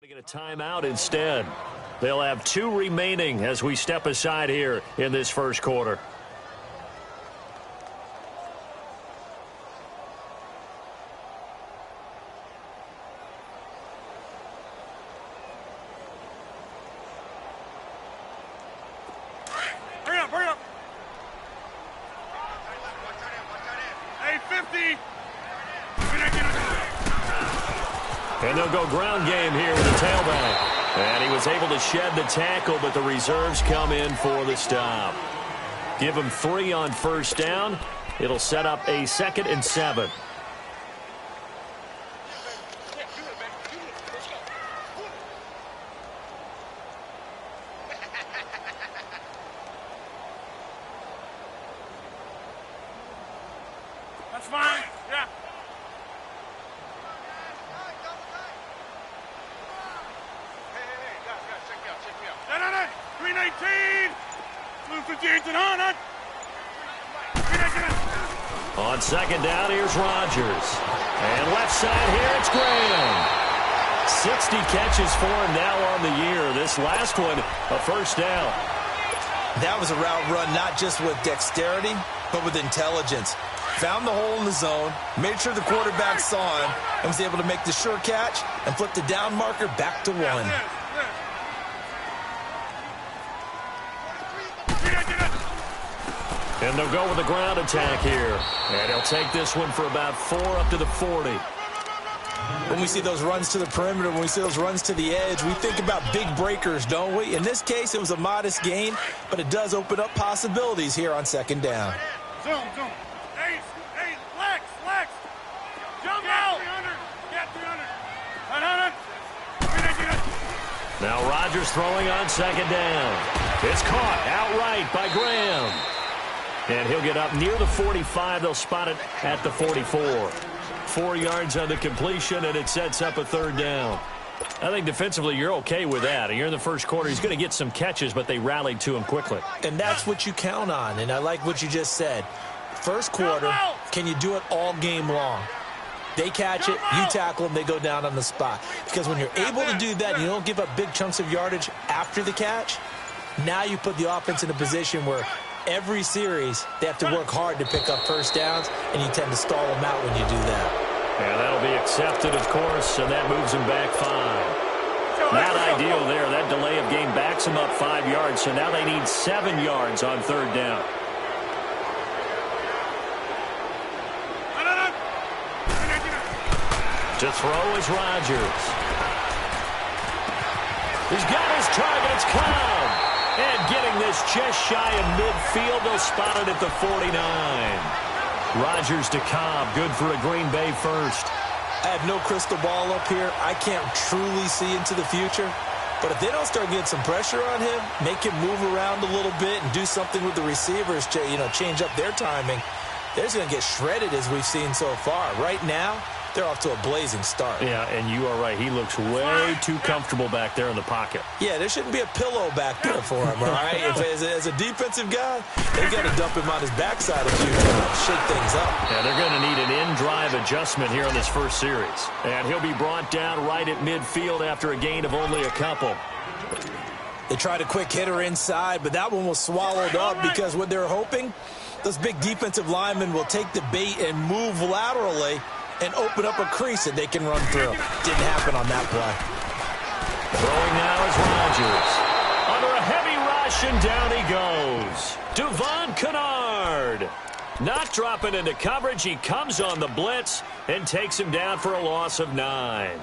Get a timeout instead. They'll have 2 remaining as we step aside here in this first quarter. Hurry up, hurry up. Hey, 50. And they'll go ground game here with the tailback. And he was able to shed the tackle, but the reserves come in for the stop. Give him 3 on first down. It'll set up a 2nd and 7. That's fine. Yeah. Hey, 319. Blue 58 on. On 2nd down, here's Rodgers. And left side here, it's Graham. 60 catches for him now on the year. This last one, a first down. That was a route run not just with dexterity, but with intelligence. Found the hole in the zone, made sure the quarterback saw him, and was able to make the sure catch and flip the down marker back to 1. And they'll go with a ground attack here. And he'll take this one for about 4 up to the 40. When we see those runs to the perimeter, when we see those runs to the edge, we think about big breakers, don't we? In this case, it was a modest gain, but it does open up possibilities here on 2nd down. Zoom. Hey, flex. Jump out. 300. 300. Now Rodgers throwing on 2nd down. It's caught outright by Graham. And he'll get up near the 45. They'll spot it at the 44. 4 yards on the completion, and it sets up a 3rd down. I think defensively you're okay with that. You're in the first quarter. He's going to get some catches, but they rallied to him quickly. And that's what you count on, and I like what you just said. First quarter, can you do it all game long? They catch it, you tackle them, they go down on the spot. Because when you're able to do that, and you don't give up big chunks of yardage after the catch, now you put the offense in a position where every series they have to work hard to pick up first downs, and you tend to stall them out when you do that. And that'll be accepted, of course, and that moves him back 5. Not ideal there. That delay of game backs him up 5 yards, so now they need 7 yards on 3rd down. To throw is Rodgers. He's got his target. It's Cobb. And getting this just shy of midfield. They'll spot it at the 49. Rodgers to Cobb. Good for a Green Bay first. I have no crystal ball up here. I can't truly see into the future. But if they don't start getting some pressure on him, make him move around a little bit and do something with the receivers to, change up their timing, they're just going to get shredded as we've seen so far. Right now, they're off to a blazing start. Yeah, and you are right. He looks way too comfortable back there in the pocket. Yeah, there shouldn't be a pillow back there for him, all right? As a defensive guy, they've got to dump him on his backside a few times, shake things up. Yeah, they're going to need an in-drive adjustment here in this first series. And he'll be brought down right at midfield after a gain of only a couple. They tried a quick hitter inside, but that one was swallowed up because what they're hoping, those big defensive linemen will take the bait and move laterally and open up a crease that they can run through. Didn't happen on that play. Throwing now is Rodgers. Under a heavy rush, and down he goes. Devon Kennard. Not dropping into coverage. He comes on the blitz and takes him down for a loss of 9.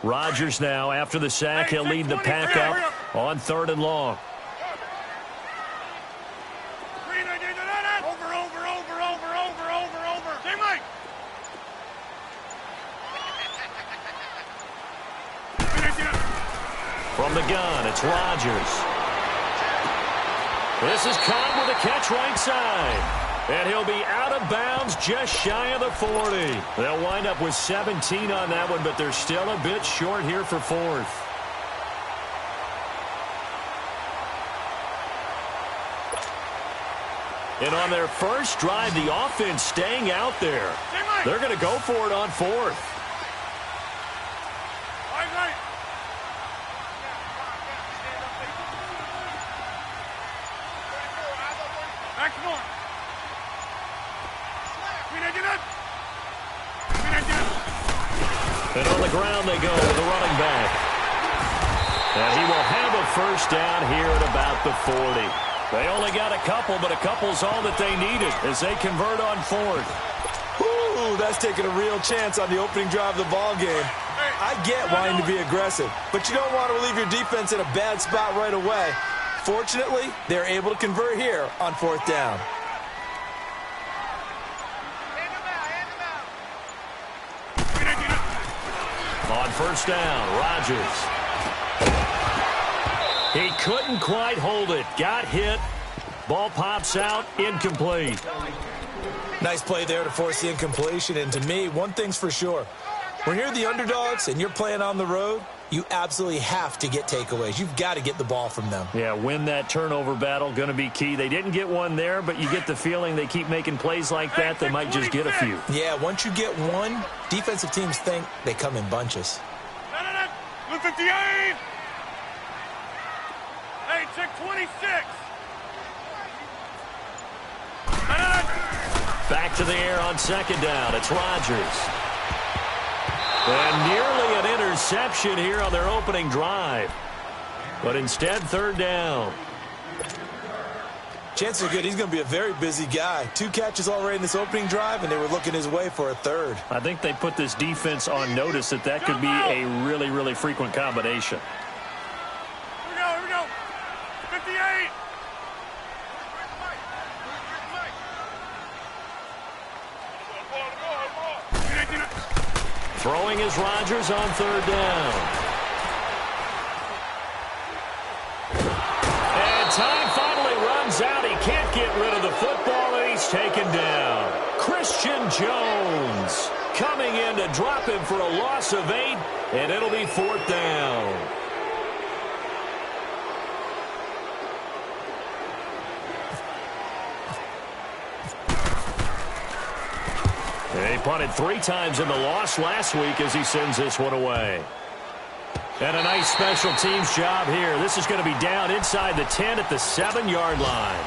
Rodgers now, after the sack, he'll lead the pack up on 3rd and long. From the gun, it's Rodgers. This is Cobb with a catch right side. And he'll be out of bounds just shy of the 40. They'll wind up with 17 on that one, but they're still a bit short here for 4th. And on their first drive, the offense staying out there. They're going to go for it on fourth. And on the ground they go with the running back. And he will have a first down here at about the 40. They only got a couple, but a couple's all that they needed as they convert on fourth. Ooh, that's taking a real chance on the opening drive of the ball game. I get wanting to be aggressive, but you don't want to leave your defense in a bad spot right away. Fortunately, they're able to convert here on fourth down. On first down, Rodgers. He couldn't quite hold it. Got hit. Ball pops out. Incomplete. Nice play there to force the incompletion. And to me, one thing's for sure. When you're the underdogs and you're playing on the road, you absolutely have to get takeaways. You've got to get the ball from them. Yeah, win that turnover battle, going to be key. They didn't get one there, but you get the feeling they keep making plays like that, they might just get a few. Yeah, once you get one, defensive teams think they come in bunches. 158! Hey, check 26! Back to the air on second down. It's Rodgers. And nearly an interception here on their opening drive. But instead, third down. Chances are good he's going to be a very busy guy. 2 catches already in this opening drive, and they were looking his way for a third. I think they put this defense on notice that could be a really, really frequent combination. Here we go. 58! Throwing is Rodgers on third down. And time finally runs out. He can't get rid of the football, and he's taken down. Christian Jones coming in to drop him for a loss of 8, and it'll be fourth down. He punted 3 times in the loss last week as he sends this one away. And a nice special teams job here. This is going to be down inside the 10 at the 7-yard line.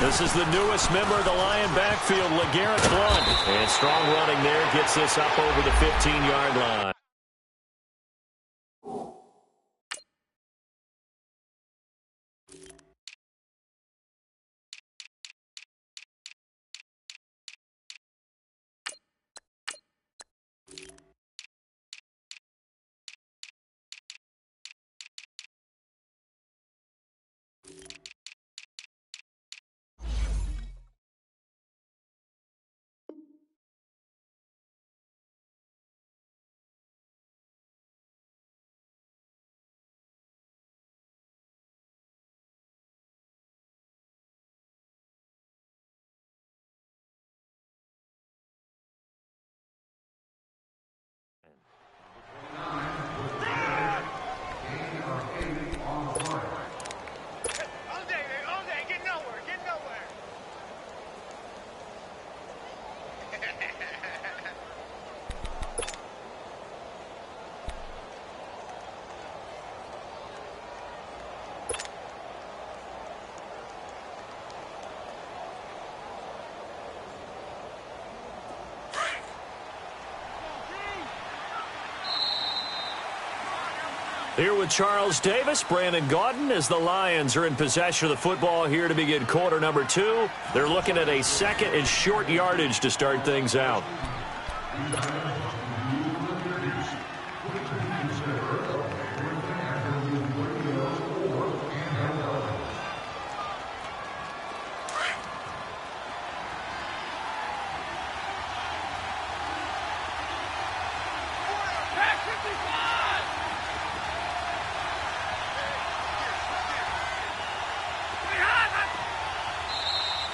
This is the newest member of the Lion backfield, LeGarrette Blount. And strong running there gets this up over the 15-yard line. Here with Charles Davis, Brandon Gaudin, as the Lions are in possession of the football here to begin quarter number 2. They're looking at a second and short yardage to start things out.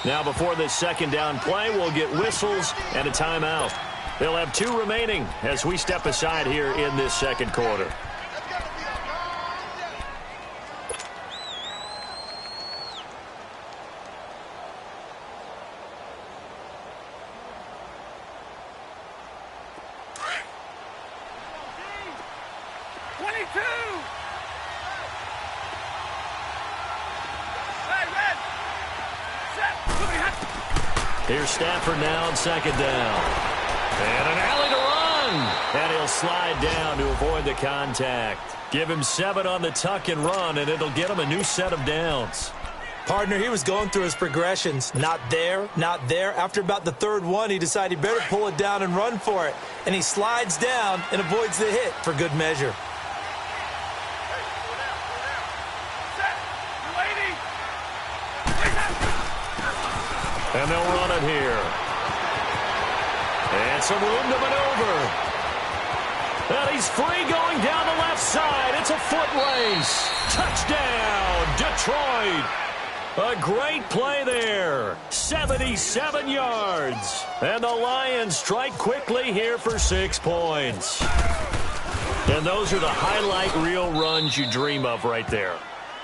Now, before this second down play, we'll get whistles and a timeout. They'll have 2 remaining as we step aside here in this second quarter. Here's Stafford now on second down. And an alley to run. And he'll slide down to avoid the contact. Give him 7 on the tuck and run, and it'll get him a new set of downs. Partner, he was going through his progressions. Not there, not there. After about the 3rd one, he decided he better pull it down and run for it. And he slides down and avoids the hit for good measure. And they'll run it here. And some room to maneuver. And he's free going down the left side. It's a foot race. Touchdown, Detroit. A great play there. 77 yards. And the Lions strike quickly here for 6 points. And those are the highlight reel runs you dream of right there.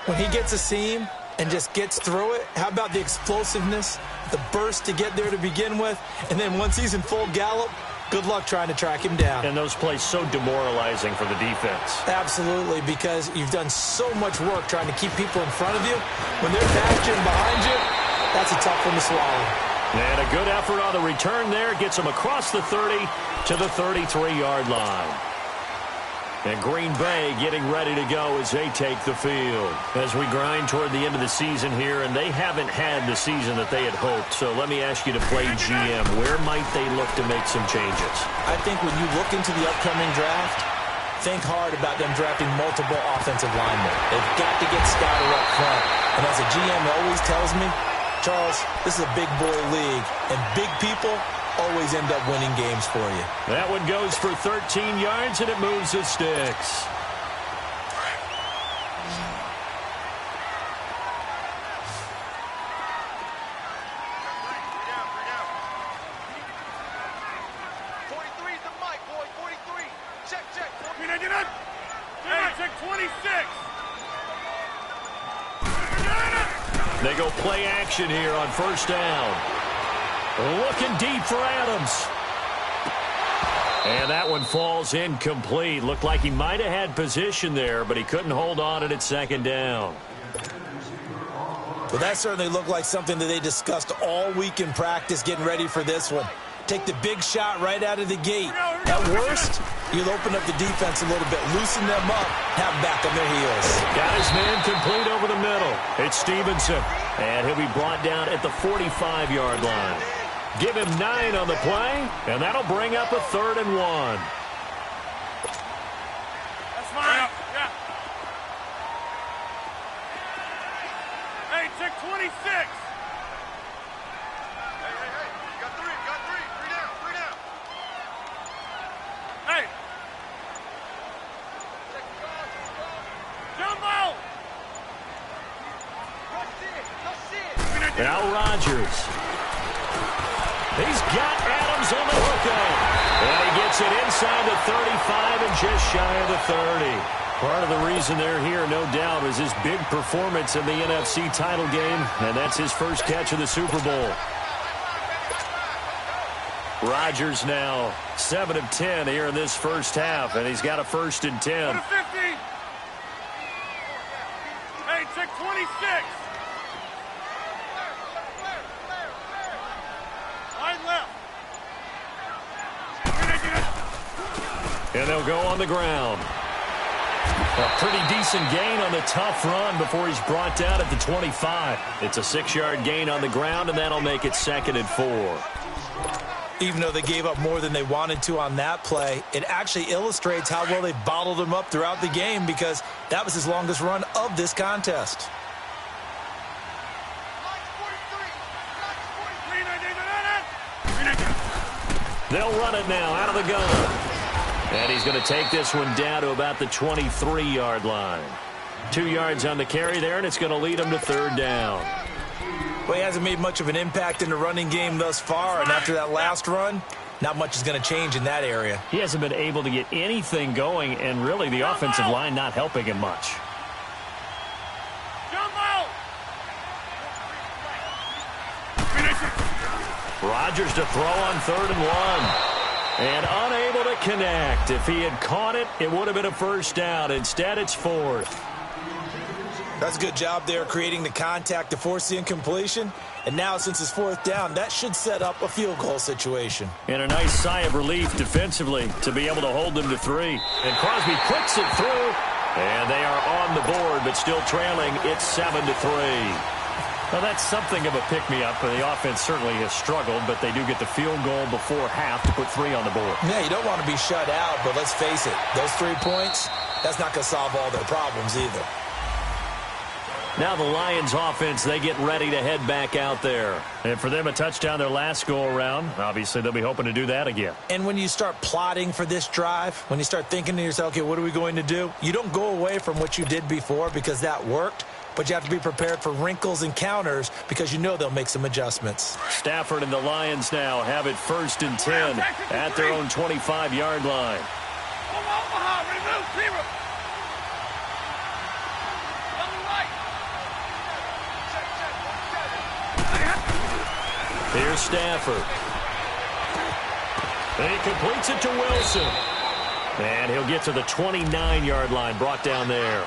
When he gets a seam and just gets through it, how about the explosiveness, the burst to get there to begin with, and then once he's in full gallop, good luck trying to track him down. And those plays so demoralizing for the defense. Absolutely, because you've done so much work trying to keep people in front of you. When they're basking behind you, that's a tough one to swallow. And a good effort on the return there gets them across the 30 to the 33-yard line. And Green Bay getting ready to go as they take the field. As we grind toward the end of the season here, and they haven't had the season that they had hoped. So let me ask you to play GM. Where might they look to make some changes? I think when you look into the upcoming draft, think hard about them drafting multiple offensive linemen. They've got to get stouter up front. And as a GM always tells me, Charles, this is a big boy league, and big people always end up winning games for you. That one goes for 13 yards, and it moves the sticks. They go play action here on first down. Looking deep for Adams. And that one falls incomplete. Looked like he might have had position there, but he couldn't hold on at second down. Well, that certainly looked like something that they discussed all week in practice getting ready for this one. Take the big shot right out of the gate. At worst, you'll open up the defense a little bit, loosen them up, have them back on their heels. Got his man complete over the middle. It's Stevenson. And he'll be brought down at the 45-yard line. Give him 9 on the play, and that'll bring up a 3rd and 1. That's mine. Yeah. Hey, check 26. Hey. You got 3. Three down. Hey. Jumbo. Now Rodgers. He's got Adams on the hookup. And he gets it inside the 35 and just shy of the 30. Part of the reason they're here, no doubt, was his big performance in the NFC title game, and that's his first catch of the Super Bowl. Rodgers now 7 of 10 here in this first half, and he's got a 1st and 10. Go to 50. Hey, check 26. And they'll go on the ground. A pretty decent gain on the tough run before he's brought down at the 25. It's a 6-yard gain on the ground, and that'll make it 2nd and 4. Even though they gave up more than they wanted to on that play, it actually illustrates how well they bottled him up throughout the game, because that was his longest run of this contest. They'll run it now out of the gun. And he's going to take this one down to about the 23-yard line. 2 yards on the carry there, and it's going to lead him to 3rd down. Well, he hasn't made much of an impact in the running game thus far, and after that last run, not much is going to change in that area. He hasn't been able to get anything going, and really the offensive line not helping him much. Rodgers to throw on 3rd and 1. And unable to connect. If he had caught it, it would have been a first down. Instead, it's 4th. That's a good job there creating the contact to force the incompletion. And now, since it's 4th down, that should set up a field goal situation. And a nice sigh of relief defensively to be able to hold them to 3. And Crosby clicks it through. And they are on the board, but still trailing. It's 7-3. Well, that's something of a pick-me-up. The offense certainly has struggled, but they do get the field goal before half to put 3 on the board. Yeah, you don't want to be shut out, but let's face it, those 3 points, that's not going to solve all their problems either. Now the Lions offense, they get ready to head back out there. And for them, a touchdown their last go-around. Obviously, they'll be hoping to do that again. And when you start plotting for this drive, when you start thinking to yourself, okay, what are we going to do? You don't go away from what you did before because that worked, but you have to be prepared for wrinkles and counters because you know they'll make some adjustments. Stafford and the Lions now have it 1st and 10 at their own 25-yard line. Here's Stafford. And he completes it to Wilson. And he'll get to the 29-yard line, brought down there.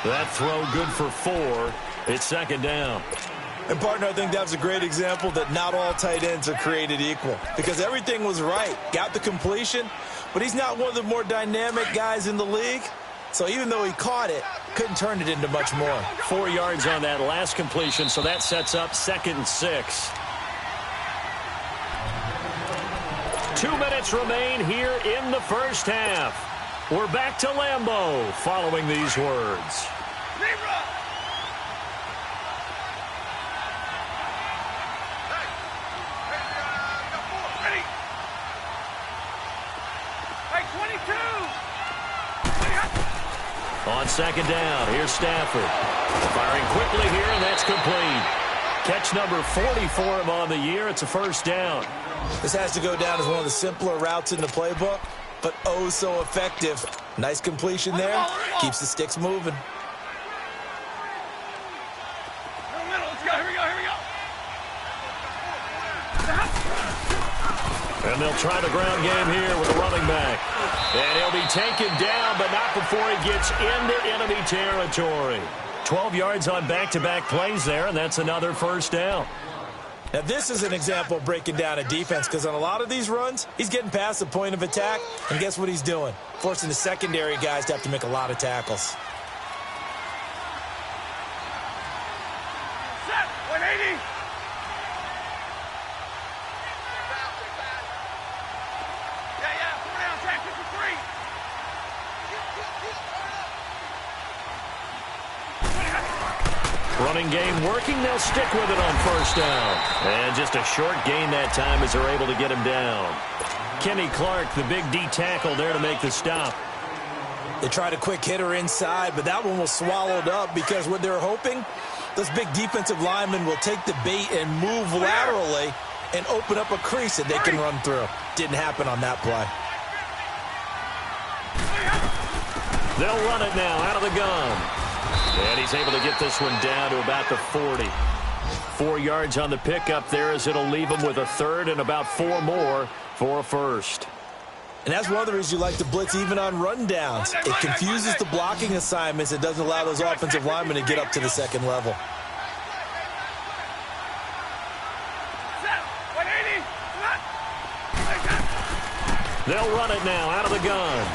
That throw good for 4. It's 2nd down. And, partner, I think that was a great example that not all tight ends are created equal because everything was right. Got the completion, but he's not one of the more dynamic guys in the league. So even though he caught it, couldn't turn it into much more. 4 yards on that last completion, so that sets up 2nd and 6. 2 minutes remain here in the first half. We're back to Lambeau following these words. On 2nd down, here's Stafford. Firing quickly here, and that's complete. Catch number 40 for him on the year. It's a first down. This has to go down as one of the simpler routes in the playbook, but oh so effective. Nice completion there. Keeps the sticks moving. And they'll try the ground game here with a running back. And he'll be taken down, but not before he gets into enemy territory. 12 yards on back-to-back plays there, and that's another first down. Now, this is an example of breaking down a defense because on a lot of these runs, he's getting past the point of attack, and guess what he's doing? Forcing the secondary guys to have to make a lot of tackles. Set, 180. Yeah, 4 down, track 53. Running game working. They'll stick with it on first down. And just a short gain that time as they're able to get him down. Kenny Clark, the big D tackle there to make the stop. They tried a quick hitter inside, but that one was swallowed up because what they're hoping, those big defensive linemen will take the bait and move laterally and open up a crease that they can run through. Didn't happen on that play. They'll run it now out of the gun. And he's able to get this one down to about the 40. 4 yards on the pickup there as it'll leave him with a third and about 4 more for a first. And that's one of the reasons you like to blitz even on rundowns. It confuses the blocking assignments. It doesn't allow those offensive linemen to get up to the second level. They'll run it now out of the gun.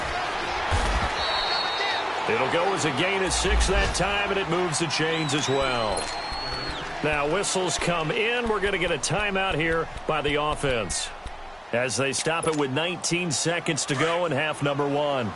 It'll go as a gain of 6 that time, and it moves the chains as well. Now whistles come in. We're going to get a timeout here by the offense as they stop it with 19 seconds to go in half number 1.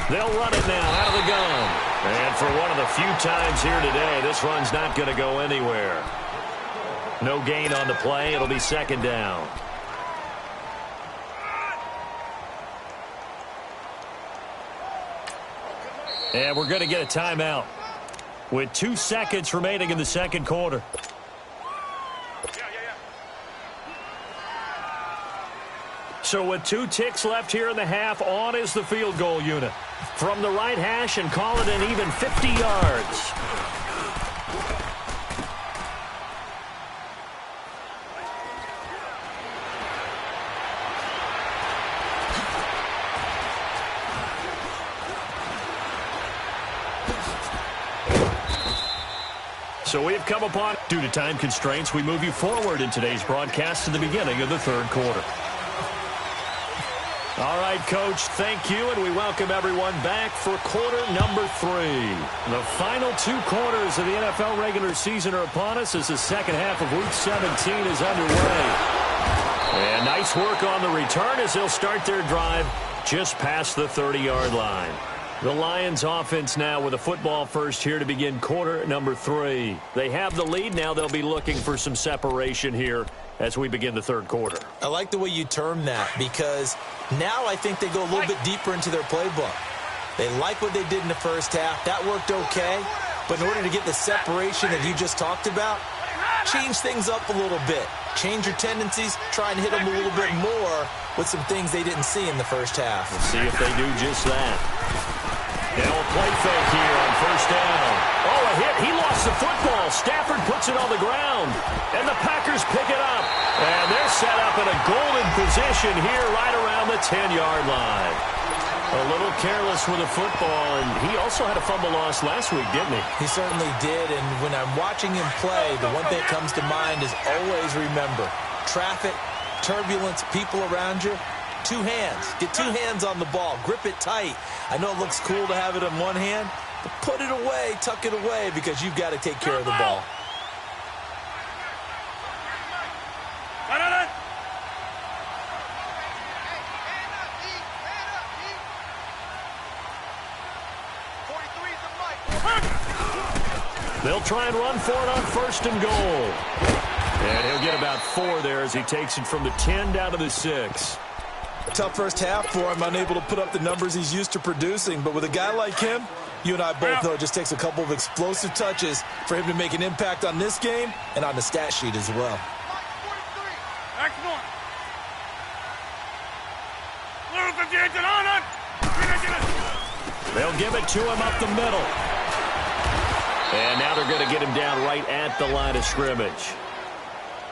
They'll run it now out of the gun. And for one of the few times here today, this run's not going to go anywhere. No gain on the play. It'll be second down. And we're going to get a timeout with 2 seconds remaining in the second quarter. So with 2 ticks left here in the half, on is the field goal unit. From the right hash and call it an even 50 yards. So we have come upon, due to time constraints, we move you forward in today's broadcast to the beginning of the third quarter. All right, Coach, thank you, and we welcome everyone back for quarter number 3. The final 2 quarters of the NFL regular season are upon us as the second half of Week 17 is underway. And nice work on the return as they'll start their drive just past the 30-yard line. The Lions offense now with a football first here to begin quarter number 3. They have the lead. Now they'll be looking for some separation here as we begin the third quarter. I like the way you term that because now I think they go a little bit deeper into their playbook. They like what they did in the first half. That worked okay. But in order to get the separation that you just talked about, change things up a little bit. Change your tendencies. Try and hit them a little bit more with some things they didn't see in the first half. Let's see if they do just that. Now a play fake here on first down. Oh, a hit. He lost the football. Stafford puts it on the ground. And the Packers pick it up. And they're set up in a golden position here right around the 10-yard line. A little careless with the football, and he also had a fumble loss last week, didn't he? He certainly did, and when I'm watching him play, the one thing that comes to mind is always remember, traffic, turbulence, people around you, 2 hands. Get 2 hands on the ball. Grip it tight. I know it looks cool to have it in one hand, but put it away, tuck it away, because you've got to take care of the ball. They'll try and run for it on first and goal. And he'll get about 4 there as he takes it from the 10 down to the 6. Tough first half for him, unable to put up the numbers he's used to producing. But with a guy like him, you and I both know it just takes a couple of explosive touches for him to make an impact on this game and on the stat sheet as well. They'll give it to him up the middle. And now they're going to get him down right at the line of scrimmage.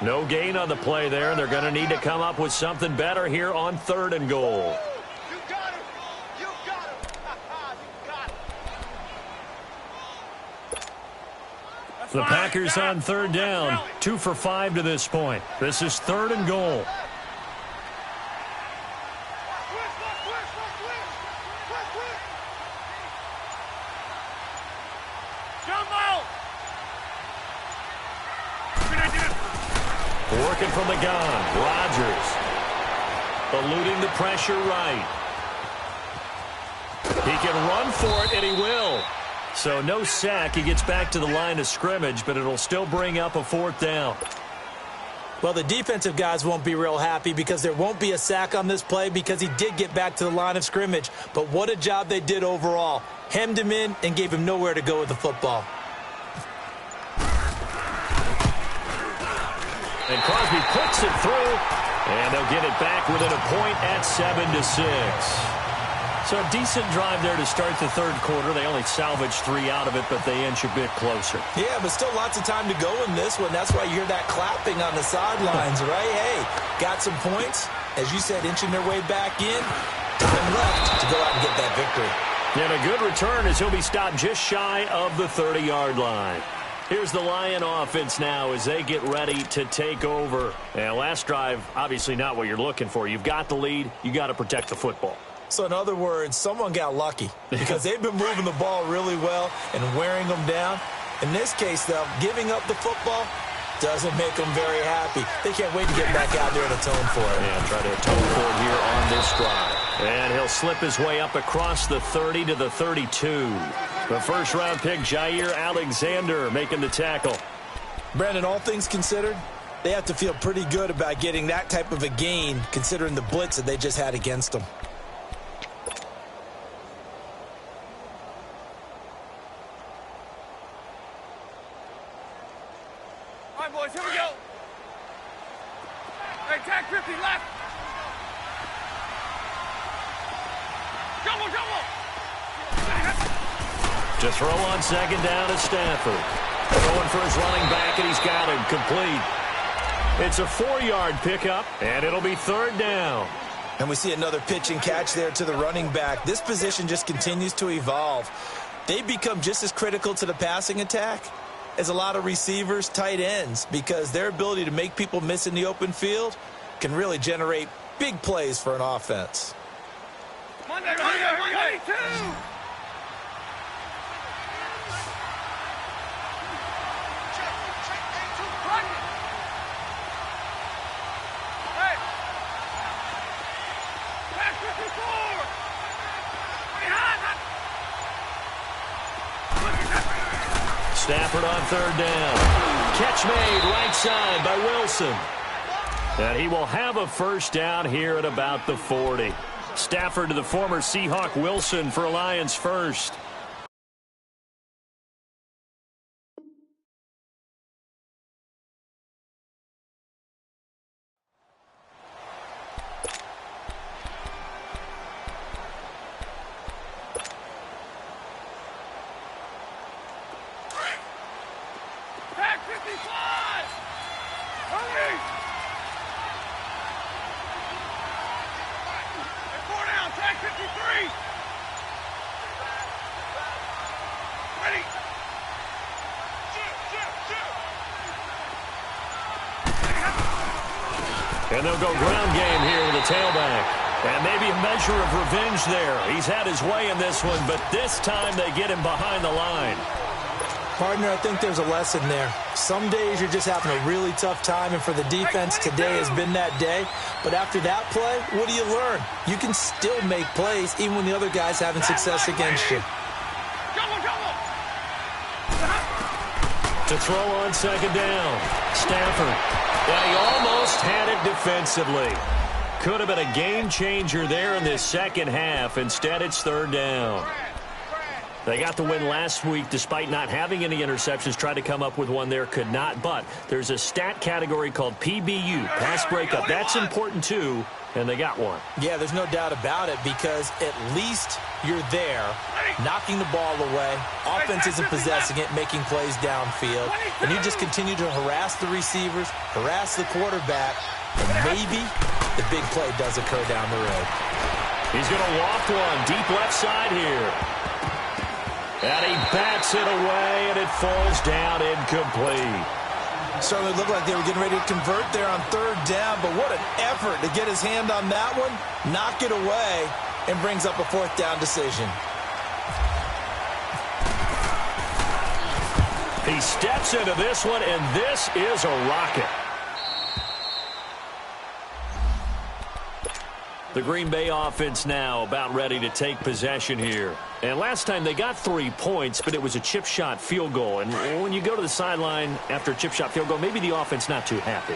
No gain on the play there, and they're going to need to come up with something better here on third and goal. You got him. You got him. You got him. The Packers on third down, 2 for 5 to this point. This is third and goal. Working from the gun, Rodgers. Eluding the pressure right. He can run for it, and he will. So no sack. He gets back to the line of scrimmage, but it'll still bring up a 4th down. Well, the defensive guys won't be real happy because there won't be a sack on this play because he did get back to the line of scrimmage. But what a job they did overall. Hemmed him in and gave him nowhere to go with the football. And Crosby puts it through, and they'll get it back within a point at 7-6. So a decent drive there to start the third quarter. They only salvaged 3 out of it, but they inch a bit closer. Yeah, but still lots of time to go in this one. That's why you hear that clapping on the sidelines, right? Hey, got some points. As you said, inching their way back in. Time left to go out and get that victory. And a good return as he'll be stopped just shy of the 30-yard line. Here's the Lion offense now as they get ready to take over. And last drive, obviously not what you're looking for. You've got the lead. You got to protect the football. So in other words, someone got lucky because they've been moving the ball really well and wearing them down. In this case, though, giving up the football doesn't make them very happy. They can't wait to get back out there and atone for it. And try to atone for it here on this drive. And he'll slip his way up across the 30 to the 32. The first-round pick, Jair Alexander, making the tackle. Brandon, all things considered, they have to feel pretty good about getting that type of a gain, considering the blitz that they just had against them. All right, boys, here we go. Hey, tag 50 left. Double, double. To throw on second down is Stafford. Going for his running back, and he's got him complete. It's a 4-yard pickup, and it'll be third down. And we see another pitch and catch there to the running back. This position just continues to evolve. They become just as critical to the passing attack as a lot of receivers, tight ends, because their ability to make people miss in the open field can really generate big plays for an offense. Monday, 22. Stafford on third down. Catch made right side by Wilson. And he will have a first down here at about the 40. Stafford to the former Seahawk Wilson for Lions first. Tag 55. Hurry. Hey, 4 down, tag 53. Ready. And they'll go ground game here with a tailback. And maybe a measure of revenge there. He's had his way in this one, but this time they get him behind the line. Partner, I think there's a lesson there. Some days you're just having a really tough time, and for the defense, today has been that day. But after that play, what do you learn? You can still make plays even when the other guy's having success against you. To throw on second down, Stafford. Yeah, he almost had it defensively. Could have been a game changer there in this second half. Instead, it's third down. They got the win last week despite not having any interceptions. Tried to come up with one there, could not. But there's a stat category called PBU, pass breakup. That's important too, and they got one. Yeah, there's no doubt about it, because at least you're there, knocking the ball away. Offense isn't possessing it, making plays downfield. And you just continue to harass the receivers, harass the quarterback, and maybe the big play does occur down the road. He's going to loft one deep left side here. And he bats it away, and it falls down incomplete. Certainly looked like they were getting ready to convert there on third down, but what an effort to get his hand on that one, knock it away, and brings up a fourth down decision. He steps into this one, and this is a rocket. The Green Bay offense now about ready to take possession here. And last time they got 3 points, but it was a chip shot field goal. And when you go to the sideline after a chip shot field goal, maybe the offense not too happy.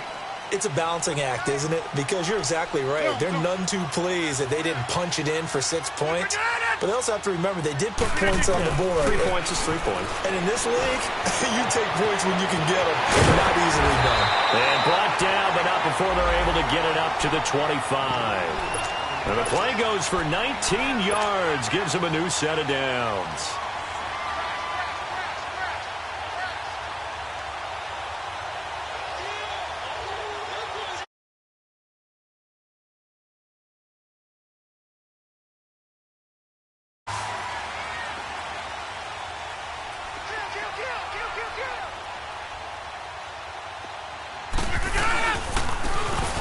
It's a balancing act, isn't it? Because you're exactly right. They're none too pleased that they didn't punch it in for 6 points. But they also have to remember they did put points on the board. 3 points is 3 points. And in this league, you take points when you can get them. Not easily done. And brought down, but not before they're able to get it up to the 25. And the play goes for 19 yards, gives them a new set of downs.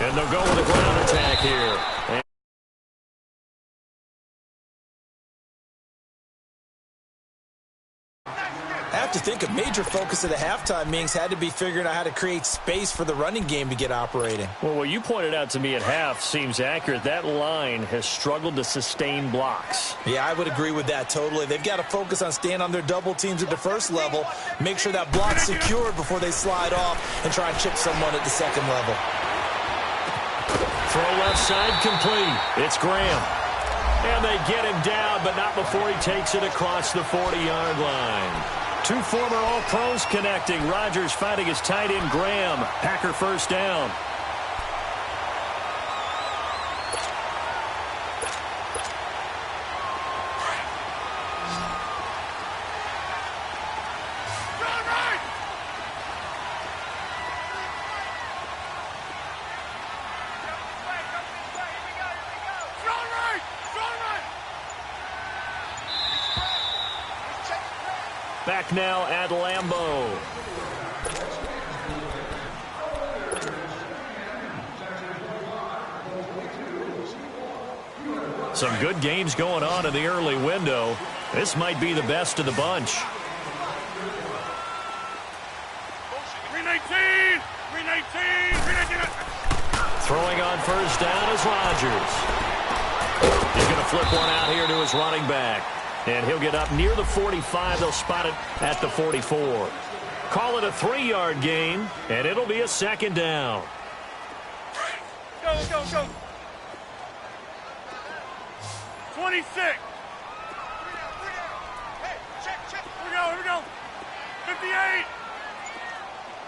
And they'll go with a ground attack here. to think a major focus of the halftime meetings had to be figuring out how to create space for the running game to get operating. Well, what you pointed out to me at half seems accurate. That line has struggled to sustain blocks. Yeah, I would agree with that totally. They've got to focus on staying on their double teams at the first level, make sure that block's secured before they slide off and try and chip someone at the second level. Throw left side complete. It's Graham. And they get him down, but not before he takes it across the 40-yard line. Two former All-Pros connecting. Rodgers finding his tight end, Graham. Packer first down. Back now at Lambeau. Some good games going on in the early window. This might be the best of the bunch. 319! 319! Throwing on first down is Rodgers. He's going to flip one out here to his running back. And he'll get up near the 45. They'll spot it at the 44. Call it a 3-yard gain, and it'll be a second down. Go, go, go. 26. Hey, check. Here we go. 58.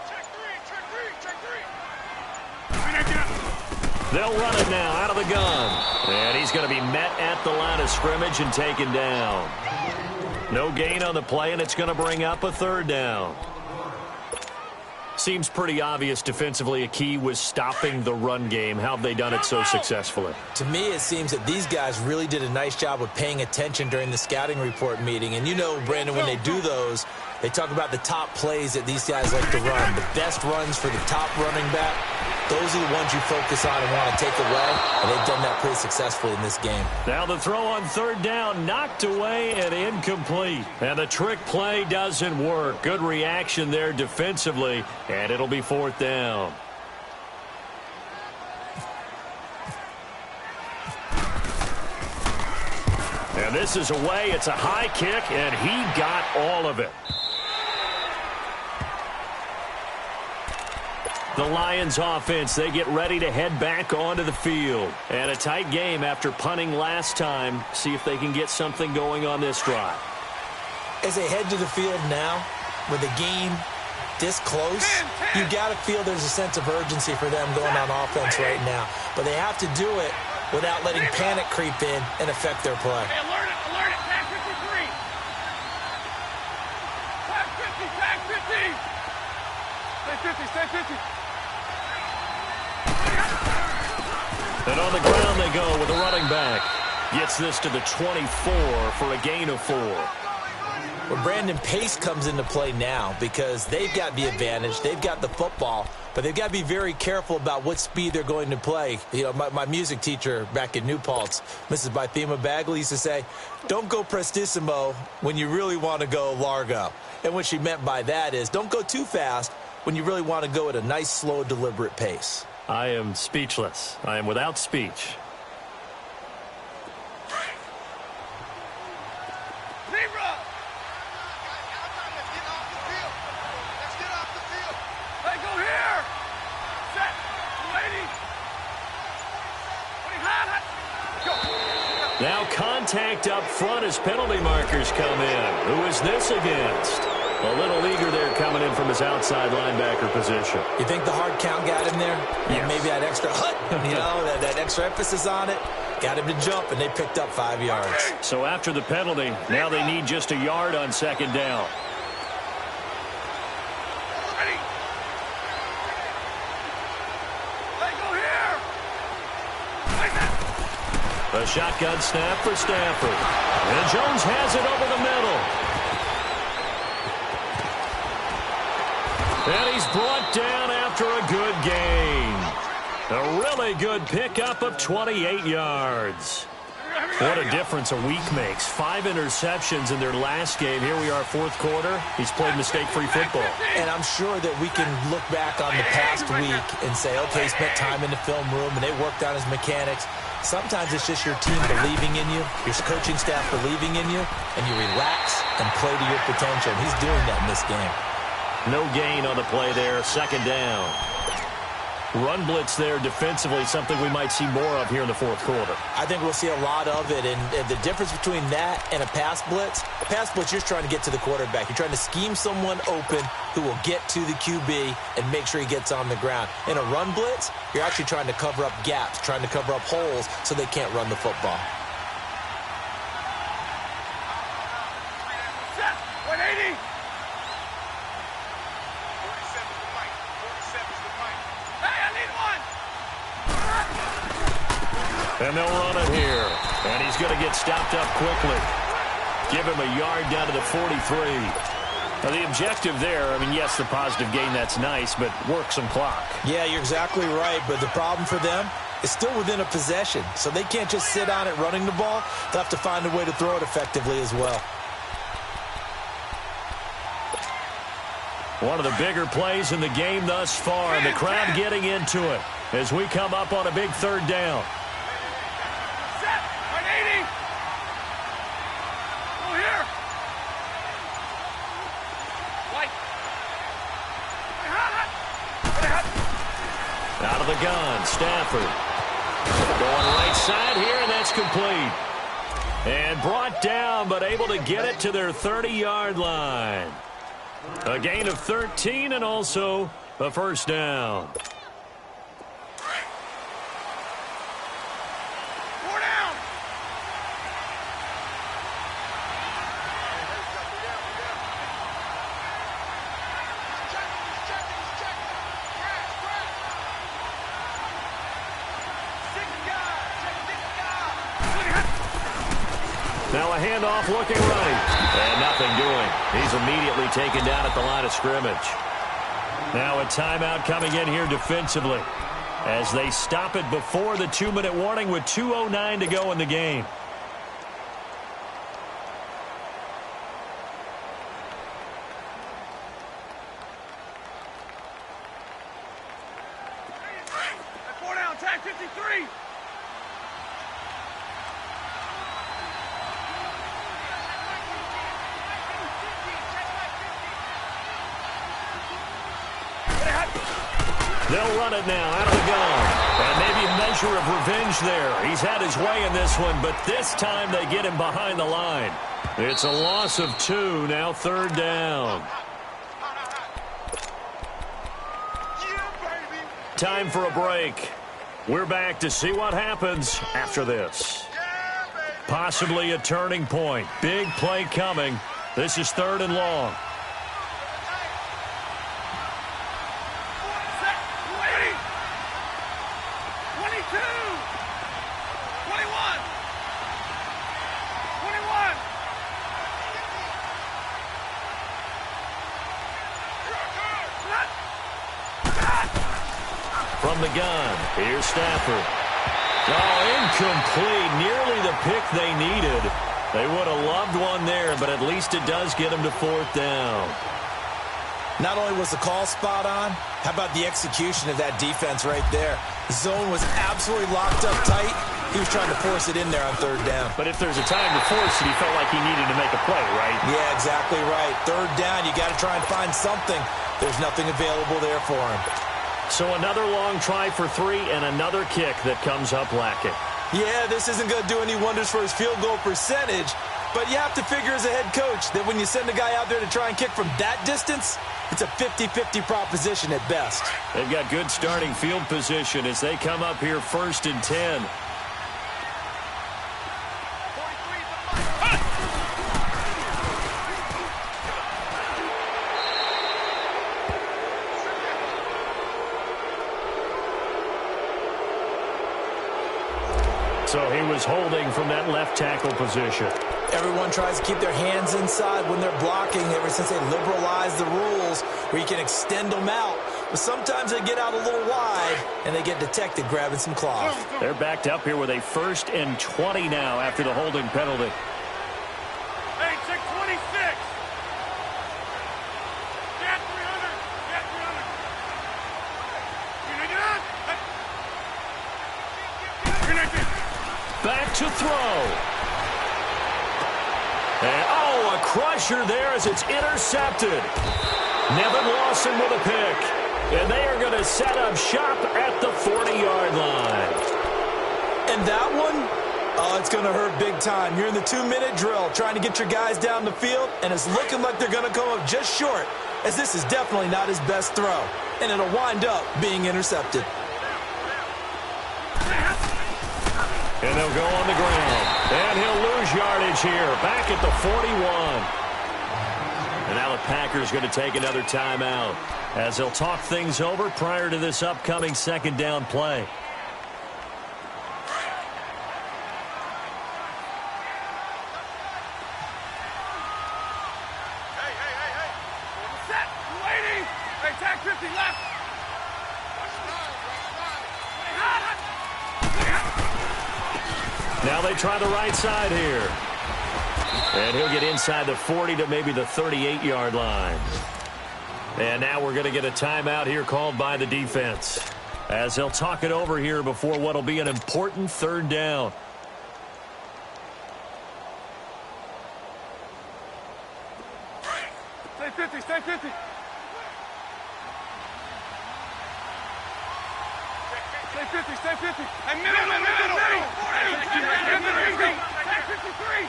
Check three. They'll run it now out of the gun. And he's going to be met at the line of scrimmage and taken down. No gain on the play, and it's going to bring up a third down. Seems pretty obvious defensively a key was stopping the run game. How have they done it so successfully? To me, it seems that these guys really did a nice job of paying attention during the scouting report meeting. And you know, Brandon, when they do those, they talk about the top plays that these guys like to run. The best runs for the top running back, those are the ones you focus on and want to take away, and they've done that pretty successfully in this game. Now the throw on third down, knocked away and incomplete. And the trick play doesn't work. Good reaction there defensively, and it'll be fourth down. And this is away. It's a high kick, and he got all of it. The Lions offense, they get ready to head back onto the field. And a tight game after punting last time. See if they can get something going on this drive. As they head to the field now, with the game this close, you got to feel there's a sense of urgency for them going on offense right now. But they have to do it without letting panic creep in and affect their play. Hey, alert it, tag 53. Tag 50. Stay 50. And on the ground they go with the running back. Gets this to the 24 for a gain of 4. Well, Brandon, pace comes into play now because they've got the advantage. They've got the football, but they've got to be very careful about what speed they're going to play. You know, my music teacher back in New Paltz, Mrs. Bythema Bagley, used to say, don't go prestissimo when you really want to go largo. And what she meant by that is don't go too fast when you really want to go at a nice, slow, deliberate pace. I am speechless. I am without speech. Now contact up front as penalty markers come in. Who is this against? A little eager there coming in from his outside linebacker position. You think the hard count got him there? Yes. And maybe that extra that extra emphasis on it got him to jump, and they picked up 5 yards. So after the penalty, now they need just a yard on second down. A shotgun snap for Stafford. And Jones has it over the middle. And he's brought down after a good gain. A really good pickup of 28 yards. What a difference a week makes. 5 interceptions in their last game. Here we are, fourth quarter. He's played mistake-free football. And I'm sure that we can look back on the past week and say, okay, he spent time in the film room and they worked on his mechanics. Sometimes it's just your team believing in you, your coaching staff believing in you, and you relax and play to your potential. And he's doing that in this game. No gain on the play there. Second down. Run blitz there defensively, something we might see more of here in the fourth quarter. I think we'll see a lot of it, and the difference between that and a pass blitz, you're trying to get to the quarterback. You're trying to scheme someone open who will get to the QB and make sure he gets on the ground. In a run blitz, you're actually trying to cover up gaps, trying to cover up holes so they can't run the football. Set. 180. 47's the mic. 47's the mic. Hey, I need one. And they'll run it here. And he's going to get stopped up quickly. Give him a yard down to the 43. Now, the objective there, I mean, yes, the positive gain, that's nice, but work some clock. Yeah, you're exactly right, but the problem for them is still within a possession, so they can't just sit on it running the ball. They'll have to find a way to throw it effectively as well. One of the bigger plays in the game thus far, and the crowd getting into it as we come up on a big third down. Set. 180. Go here. White. Out of the gun, Stafford. Going right side here, and that's complete. And brought down, but able to get it to their 30-yard line. A gain of 13 and also a first down. 4 down. Now a handoff looking right. And nothing doing. He's immediately taken down at the line of scrimmage. Now a timeout coming in here defensively as they stop it before the 2-minute warning with 2:09 to go in the game. That's 4 down. Tag 53. They'll run it now out of the gun. And maybe a measure of revenge there. He's had his way in this one, but this time they get him behind the line. It's a loss of 2, now third down. Time for a break. We're back to see what happens after this. Possibly a turning point. Big play coming. This is 3rd and long. From the gun, here's Stafford. Oh, incomplete. Nearly the pick they needed. They would have loved one there, but at least it does get them to 4th down. Not only was the call spot on, how about the execution of that defense right there? The zone was absolutely locked up tight. He was trying to force it in there on 3rd down. But if there's a time to force it, he felt like he needed to make a play, right? Yeah, exactly right. 3rd down, you got to try and find something. There's nothing available there for him. So another long try for 3 and another kick that comes up lacking. Yeah, this isn't going to do any wonders for his field goal percentage, but you have to figure as a head coach that when you send a guy out there to try and kick from that distance, it's a 50-50 proposition at best. They've got good starting field position as they come up here 1st and 10. So he was holding from that left tackle position. Everyone tries to keep their hands inside when they're blocking ever since they liberalized the rules where you can extend them out. but sometimes they get out a little wide, and they get detected grabbing some cloth. They're backed up here with a 1st and 20 now after the holding penalty. Hey, check 26. Get 300. Get 300. Back to throw. And, oh, a crusher there as it's intercepted. Nevin Lawson with a pick. And they are going to set up shop at the 40-yard line. And that one, oh, it's going to hurt big time. You're in the 2-minute drill trying to get your guys down the field, and it's looking like they're going to come up just short, as this is definitely not his best throw. And it'll wind up being intercepted. And they'll go on the ground. And he'll lose yardage here. Back at the 41. And now the Packers going to take another timeout as they'll talk things over prior to this upcoming 2nd down play. Hey. Set. Waiting. Hey, tag 50 left. Now they try the right side here. And he'll get inside the 40 to maybe the 38-yard line. And now we're going to get a timeout here called by the defense as they'll talk it over here before what will be an important 3rd down. Stay 50. Stay 50. Stay 50. Stay 50. Hey, middle. Tag 53.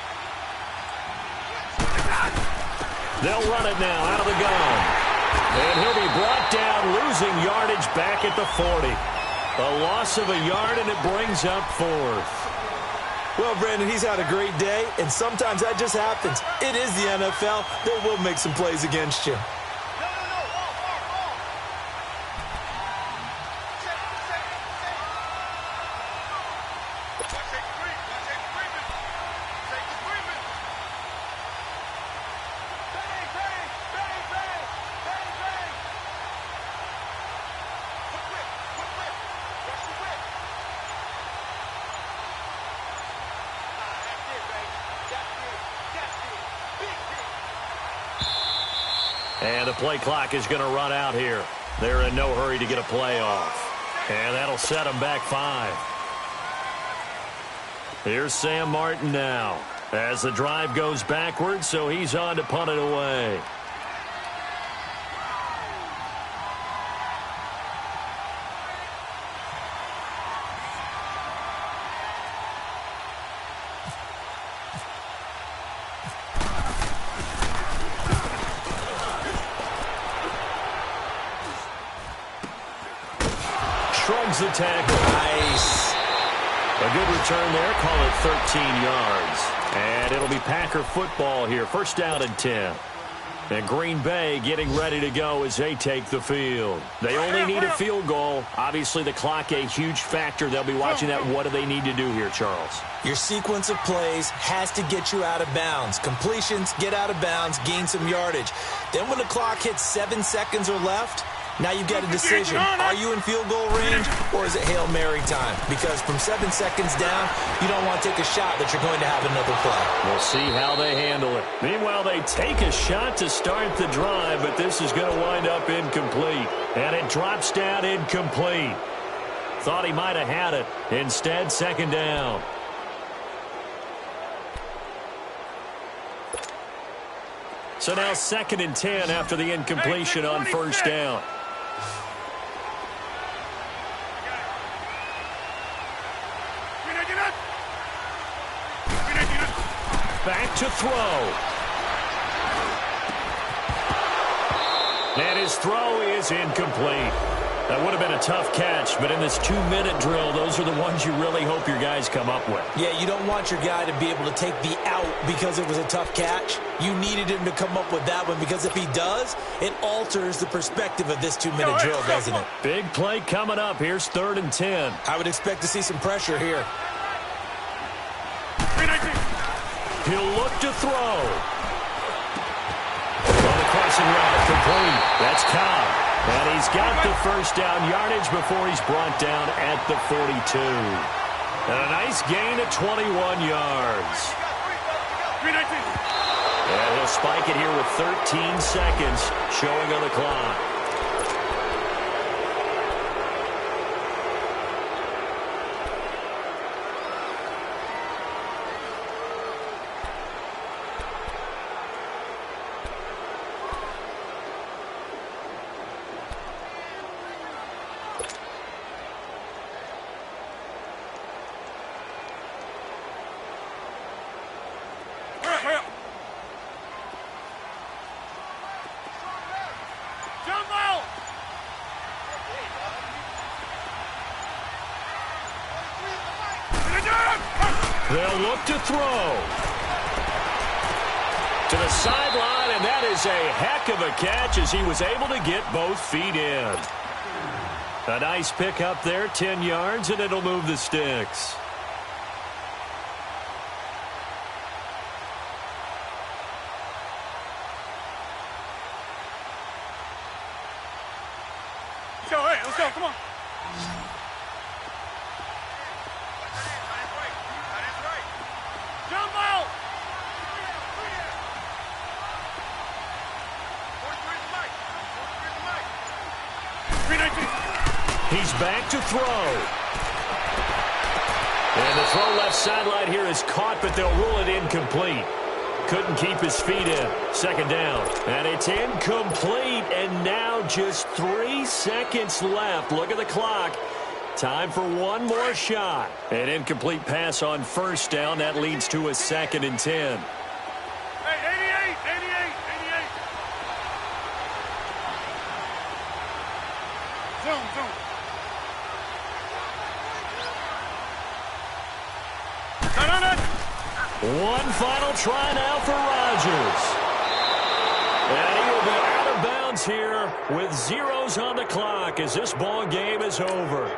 They'll run it now out of the gun. And he'll be brought down, losing yardage back at the 40. A loss of a yard, and it brings up 4th. Well, Brandon, he's had a great day, and sometimes that just happens. It is the NFL. They will make some plays against you. And the play clock is going to run out here. They're in no hurry to get a play off. And that'll set them back 5. Here's Sam Martin now as the drive goes backwards, so he's on to punt it away. Shrugs the tackle. Nice. A good return there. Call it 13 yards. And it'll be Packer football here. 1st down and 10. And Green Bay getting ready to go as they take the field. They only need a field goal. Obviously, the clock a huge factor. They'll be watching that. What do they need to do here, Charles? Your sequence of plays has to get you out of bounds. Completions, get out of bounds, gain some yardage. Then when the clock hits 7 seconds or left, now you've got a decision. Are you in field goal range, or is it Hail Mary time? Because from 7 seconds down, you don't want to take a shot that you're going to have another play. We'll see how they handle it. Meanwhile, they take a shot to start the drive, but this is going to wind up incomplete. And it drops down incomplete. Thought he might have had it. Instead, 2nd down. So now 2nd and 10 after the incompletion on 1st down. Back to throw. And his throw is incomplete. That would have been a tough catch, but in this 2-minute drill, those are the ones you really hope your guys come up with. Yeah, you don't want your guy to be able to take the out because it was a tough catch. You needed him to come up with that one, because if he does, it alters the perspective of this 2-minute drill, doesn't it? Big play coming up. Here's 3rd and 10. I would expect to see some pressure here. He'll look to throw. On the crossing route, complete. That's Cobb. And he's got the first down yardage before he's brought down at the 42. And a nice gain of 21 yards. And he'll spike it here with 13 seconds showing on the clock. They'll look to throw. To the sideline, and that is a heck of a catch as he was able to get both feet in. A nice pick up there, 10 yards, and it'll move the sticks. Let's go, come on. Jump out! He's back to throw. And the throw left sideline here is caught, but they'll rule it incomplete. Couldn't keep his feet in. Second down. And it's incomplete, and now just 3 seconds left. Look at the clock. Time for one more shot. An incomplete pass on first down. That leads to a 2nd and 10. Hey, 88. Zoom. One final try now for Rodgers. And he will be out of bounds here with zeros on the clock as this ball game is over.